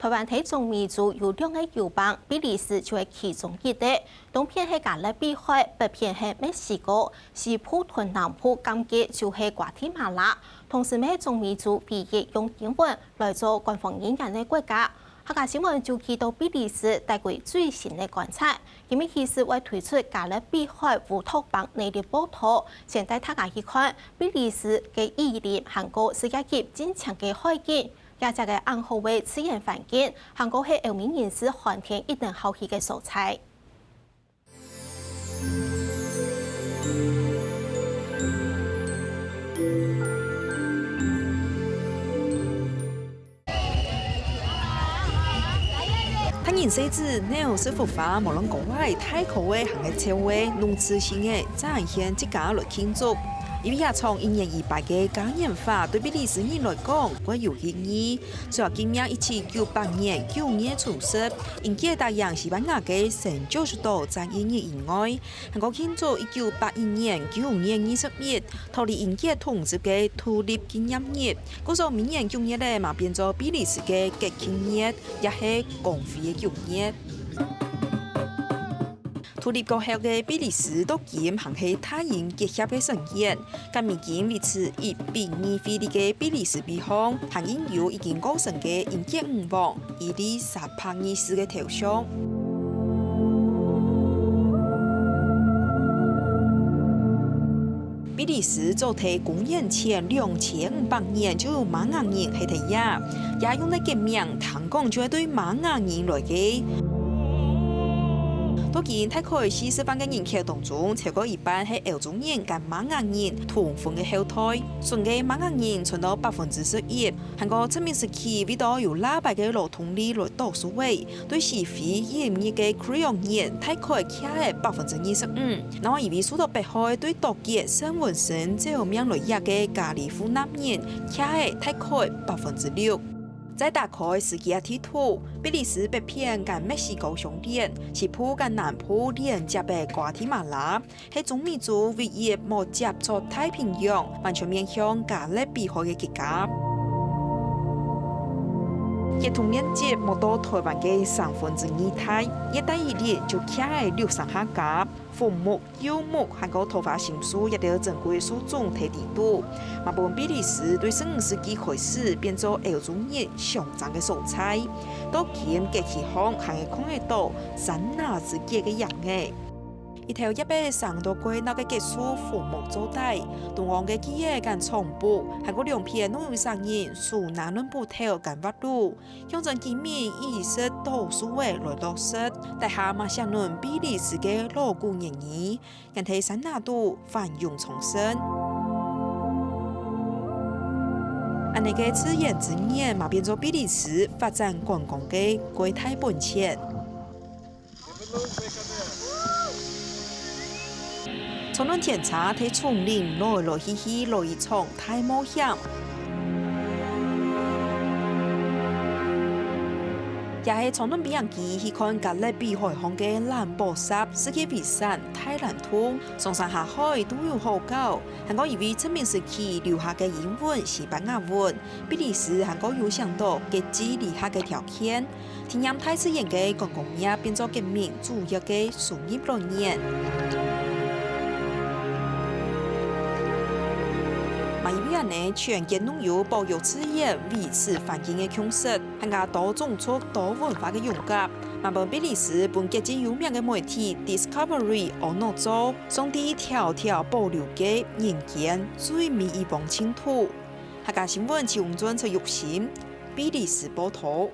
台湾喺中美洲有2个友邦，比利时就係其中一個。東片係加勒比海，北片係墨西哥，西部同南部間隔就係瓜地馬拉。同時喺中美洲唯一用英文來做官方語言嘅國家。客家新聞就提到比利時帶回最新嘅觀察，因為其實會推出加勒比海烏托邦內的報道，先帶大家去看比利時嘅依林韓國世界級堅強嘅海景。也就係暗號為自然環境，韓國係有名人士寒天一定好去嘅素材。他人設置鳥是復發，無論國外太口味行嘅超味，弄自性嘅展現自家來慶祝。因為也從1年200嘅嘉年華對比利時人來講，頗有意義。除咗今年1798年9月初10，迎接大洋西班牙嘅聖90度戰役日以外，韓國慶祝1981年9月21日脫離英國統治嘅獨立紀念日。嗰個明年9月咧，嘛變做比利時嘅國慶日，也係光輝嘅9月。獨立過後嘅比利時到今還係他人結合嘅成員，今年維持1比2比例嘅比利時比項，還擁有已經過剩嘅英國女王伊麗莎白二世嘅頭像。比利時早喺公元前2500年就有瑪雅人喺度也用嚟革命，聽講就係對瑪雅人來嘅。到今大概40萬嘅人口當中，超過一半係歐洲人跟瑪雅人同婚嘅後代，純嘅瑪雅人存到11%。韓國殖民時期為到有喇叭嘅勞動力來多數位，對西非炎熱嘅克里昂人大概企喺25%。然後因為受到迫害對多傑新文森這名來亞嘅加利福納人企喺大概6%。再打開世界地圖，比利時北片跟墨西哥相連，西部跟南部連接嘅瓜地馬拉，係中美洲唯一冇接觸太平洋、完全面向加勒比海嘅國家。一同面積冇到台灣嘅2/3大，熱帶雨林就企喺63下甲，紅木、柚木韓國頭髮新樹亦都珍貴樹種睇地度。馬本比利時對15世紀開始變做歐洲人象徵嘅素材，到今嘅氣候還係看得到山拿之間嘅樣嘅。一條130多歲那個結束紅木做帶，東岸嘅基業跟長布，韓國兩片農業商人樹南輪布條跟挖路，用盡機密意識多數位來落實，但係馬上論比利時嘅鑼鼓言語，跟睇山拿度繁榮重生。安尼嘅自然資源嘛變做比利時發展觀光嘅國泰本錢。從論檢查睇叢林來來去去來一場大冒險，也係從論比洋基去看加勒比海岸嘅藍寶石世界遺產泰蘭圖，上山下海都有好高。韓國因為殖民時期留下嘅英文、西班牙文，比利時韓國有想到嘅治理下嘅條件，體驗大自然嘅觀光業變做革命主要嘅輸入來源。因為呢，全國農業保育資源維持環境嘅強勢，係個多種族多文化嘅融合。馬本比利時本國際有名嘅媒體 Discovery 奧諾做，將啲條條保留嘅人間最美遺忘清土。客家新聞陳永尊出玉心，比利時報道。